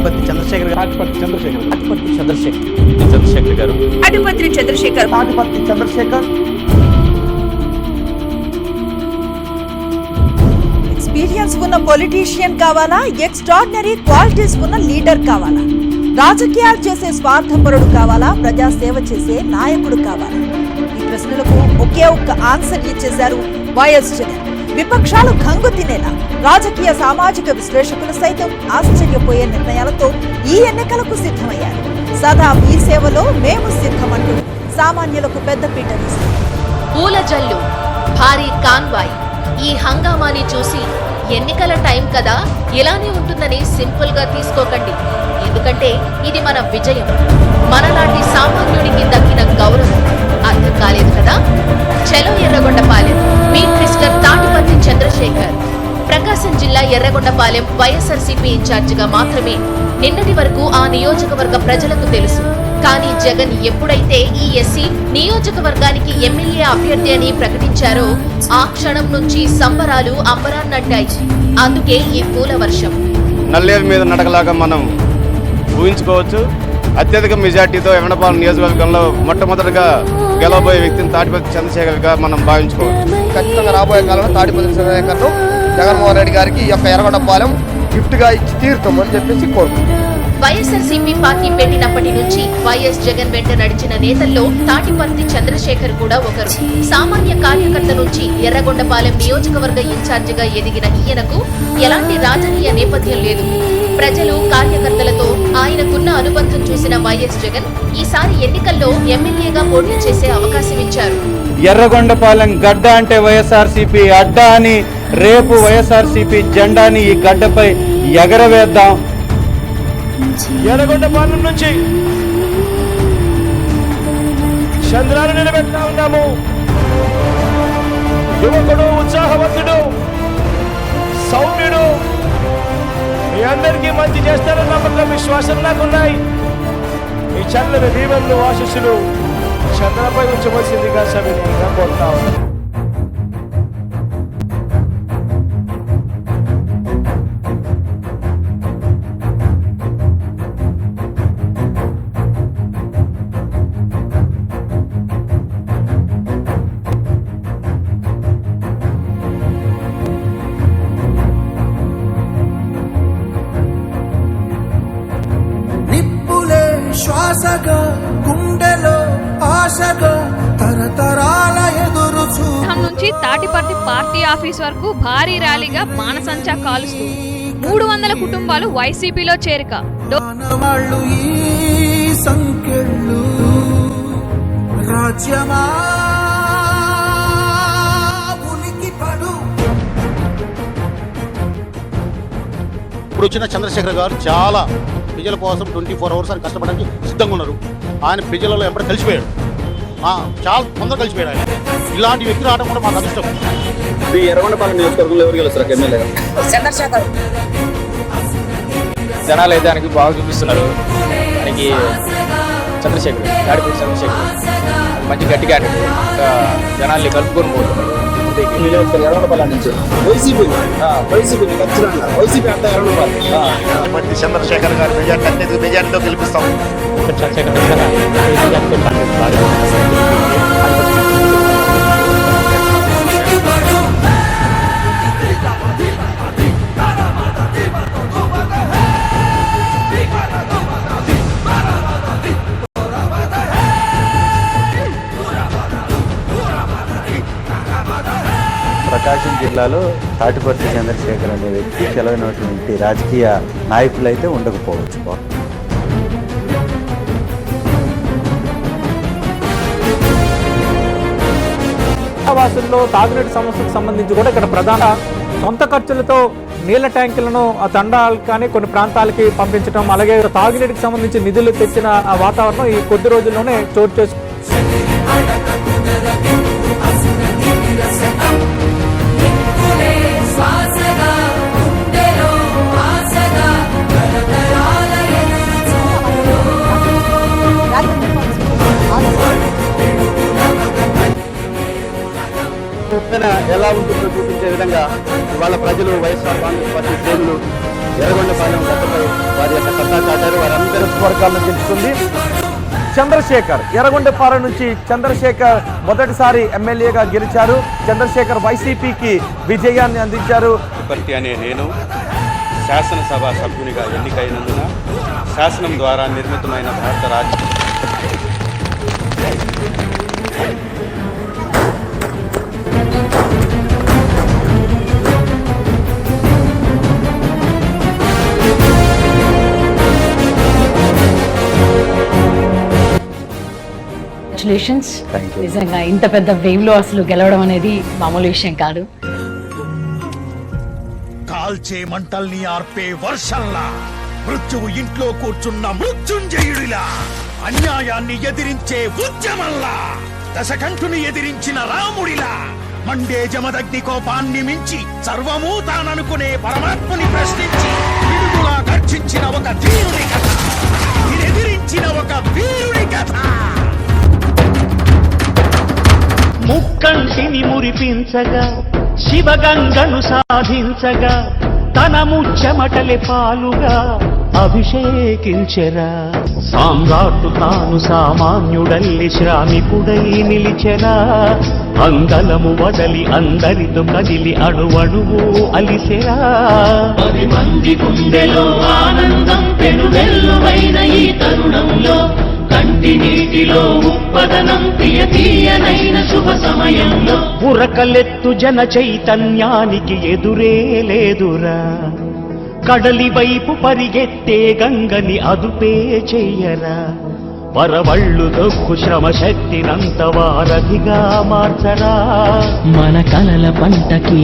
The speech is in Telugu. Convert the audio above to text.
తాటిపత్రి చంద్రశేఖర్ గారు. తాటిపత్రి చంద్రశేఖర్ గారు. తాటిపత్రి చంద్రశేఖర్. తాటిపత్రి చంద్రశేఖర్. ఎక్స్పీరియన్స్ ఉన్న పొలిటీషియన్ కావాలా, ఎక్స్ట్రాడినరీ క్వాలిటీస్ ఉన్న లీడర్ కావాలా, రాజకీయాలు చేసే స్వార్థపరుడు కావాలా, ప్రజాసేవ చేసే నాయకుడు కావాలా? ఈ ప్రశ్నలకు ఒకే ఒక్క ఆన్సర్ ఇచ్చేశారు వైఎస్ జగన్. విపక్షాలు కంగు తినేలా, రాజకీయ సామాజిక విశ్లేషకులు సైతం ఆశ్చర్యపోయే నిర్ణయాలతో ఈ ఎన్నికలకు సిద్ధమయ్యారు. సదా మీ సేవలో మేము సిద్ధమంటూ సామాన్యులకు పెద్దపీట వేశారు. పూల జల్లు, భారీ కాన్వాయ్, ఈ హంగామాని చూసి ఎన్నికల టైం కదా ఇలానే ఉంటుందని సింపుల్ గా తీసుకోకండి. ఎందుకంటే ఇది మన విజయం, మనలాంటి సామాన్యుడికి దక్కిన గౌరవం. అర్థం కాలేదు కదా? చలో ఎర్రగొండపాలెం, మీ క్రిస్టర్ తాటిపత్రి చంద్రశేఖర్. ప్రకాశం జిల్లా ఎర్రగొండపాలెం వైఎస్ఆర్సీపీ ఇన్ఛార్జిగా మాత్రమే నిన్నటి వరకు ఆ నియోజకవర్గ ప్రజలకు తెలుసు. కానీ జగన్ ఎప్పుడైతే ఈ ఎస్సీ నియోజకవర్గానికి ఎమ్మెల్యే అభ్యర్థి అని ప్రకటించారో ఆ క్షణం నుంచి సంబరాలు అంబరాన్నంటాయి. అందుకే ఈ పూల వర్షం. నల్లేరు మీద నడకలాగా మనం ఊహించుకోవచ్చు. అత్యధిక మెజార్టీతో ఎర్రగొండపాలెం నియోజకవర్గంలో మొట్టమొదటిగా గెలవబోయే వ్యక్తిని తాటిపత్రి చంద్రశేఖర్ గా మనం భావించుకోవచ్చు. ఖచ్చితంగా రాబోయే కాలంలో తాటిపత్రి చంద్రశేఖర్ను జగన్మోహన్ రెడ్డి గారికి ఈ యొక్క ఎర్రగొండపాలెం గిఫ్ట్ గా ఇచ్చి తీరుతామని చెప్పేసి కోరుకుంటున్నాం. వైఎస్ఆర్సీపీ పార్టీ పెట్టినప్పటి నుంచి వైఎస్ జగన్ వెంట నడిచిన నేతల్లో తాటిపత్రి చంద్రశేఖర్ కూడా ఒకరు. సామాన్య కార్యకర్త నుంచి ఎర్రగొండపాలెం నియోజకవర్గ ఇన్ఛార్జిగా ఎదిగిన ఈయనకు ఎలాంటి రాజకీయ నేపథ్యం లేదు. ప్రజలు, కార్యకర్తలతో ఆయనకున్న అనుబంధం చూసిన వైఎస్ జగన్ ఈసారి ఎన్నికల్లో ఎమ్మెల్యేగా పోటీ చేసే అవకాశం ఇచ్చారు. ఎర్రగొండపాలెం గడ్డ అంటే వైఎస్ఆర్సీపీ అడ్డా అని, రేపు వైఎస్ఆర్సీపీ జెండాని ఈ గడ్డపై ఎగరవేద్దాం. ఎర్రగొండపాలెం నుంచి చంద్రాలు నిలబెడతా ఉన్నాము. యువకుడు, ఉత్సాహవంతుడు, సౌమ్యుడు, మీ అందరికీ మంచి చేస్తారన్న నమ్మకం, విశ్వాసం నాకున్నాయి. ఈ చంద్రుని దీవెనలు, ఆశీస్సులు చంద్రపై ఉంచవలసిందిగా సవినయంగా కోరుతా ఉన్నాను. శ్వాసగా, గుండెలో ఆశగా, తరతరాల ఎదురు నుంచి తాటిపత్రి పార్టీ ఆఫీస్ వరకు భారీ ర్యాలీగా బాణసంచా కాలుస్తూ 300 కుటుంబాలు వైసీపీలో చేరిక. ఈ సంకెళ్ళు రాజ్యమా ఉలికిపడు. ఇప్పుడు వచ్చిన చంద్రశేఖర్ గారు చాలా ప్రజల కోసం 24 అవర్స్ అని కష్టపడడానికి సిద్ధంగా ఉన్నారు. ఆయన ప్రజలలో ఎప్పుడు కలిసిపోయాడు, చాలా తొందరగా కలిసిపోయాడు. ఆయన ఇలాంటి వ్యక్తి రావడం కూడా మాకు అదృష్టం. ఎర్రగొండపాలెం నియోజకవర్గంలో ఎవరు గెలుస్తారు ఎమ్మెల్యేగా? చంద్రశేఖర్. జనాలు అయితే ఆయనకి బాగా చూపిస్తున్నారు. ఆయనకి చంద్రశేఖర్, తాటిపత్రి చంద్రశేఖర్ మంచి గట్టి క్యాండిడేట్, జనాల్ని కలుపుకొని పోతున్నారు. ఎర్రగొండపాలెం నుంచి వైసీపీ ఖచ్చితంగా వైసీపీ అంతా ఎర్రగొండపాలెం. చంద్రశేఖర్ గారు మెజార్టీతో గెలిపిస్తాం. ప్రకాశం జిల్లాలో తాటిపత్రి చంద్రశేఖర్ అనే వ్యక్తి తెలవనటువంటి రాజకీయ నాయకులు అయితే ఉండకపోవచ్చు. వాసుల్లో తాగునీటి సమస్యకు సంబంధించి కూడా ఇక్కడ ప్రధాన సొంత ఖర్చులతో నీళ్ల ట్యాంకులను ఆ తండాలకు కానీ కొన్ని ప్రాంతాలకి పంపించడం, అలాగే తాగునీటికి సంబంధించి నిధులు తెచ్చిన ఆ వాతావరణం ఈ కొద్ది రోజుల్లోనే చోటు చేసుకుంది. ఎలా ఉంటుందో చూపించే విధంగా వాళ్ళ ప్రజలు వైఎస్ఆర్ కాంగ్రెస్ పార్టీ శ్రేణులు ఎర్రగొండపాలెం గడ్డపై వారి యొక్క సత్తా చాటారు. వారందరూ వర్గాలను గెలుచుకుంది. చంద్రశేఖర్ ఎర్రగొండపాలెం నుంచి చంద్రశేఖర్ మొదటిసారి ఎమ్మెల్యేగా గెలిచారు. చంద్రశేఖర్ వైసీపీకి విజయాన్ని అందించారు. ఉపర్తి అనే నేను శాసనసభ సభ్యునిగా ఎన్నికైనందున శాసనం ద్వారా నిర్మితమైన భారత రాజ్యం నిజంగా ఇంత పెద్ద వేవ్ లో అసలు గెలవడం అనేది మామూలు విషయం కాదు. కాల్చే మంటల్ని ఆర్పే వర్షంలా, మృత్యువు ఇంట్లో కూర్చున్న మృత్యుంజయుడిలా, అన్యాయాన్ని ఎదిరించే ఉద్యమంలా, దశకంఠుని ఎదిరించిన రాముడిలా, మండే జమదగ్ని కోపాన్ని మించి సర్వమూ తాననుకునే పరమాత్మని ప్రశ్నించి విడుదలా గర్జించిన ఒక ధీరుని కథ, ఎదిరించిన ఒక వీరుని కథ. ముక్కంటిని మురిపించగా శివగంగను సాధించగా తన ముచ్చమటలే పాలుగా అభిషేకించెరా. సామ్రాట్టు తాను సామాన్యుడల్లి శ్రామికుడై నిలిచెరా. అంగలము వదలి అందరితో కదిలి అణువణువు అలిసెరా. 10 మంది గుండెలో ఆనందం పెనువెల్లువైన ఈ తరుణంలో, కంటి నీటిలో ఉప్పదనం తీయనైన శుభ సమయంలో, ఉరకలెత్తు జన చైతన్యానికి ఎదురే లేదురా. కడలి వైపు పరిగెత్తే గంగని అదుపే చెయ్యరా. వరవళ్ళు దొక్కు శ్రమ శక్తినంత వారధిగా మార్చరా. మన కలల పంటకి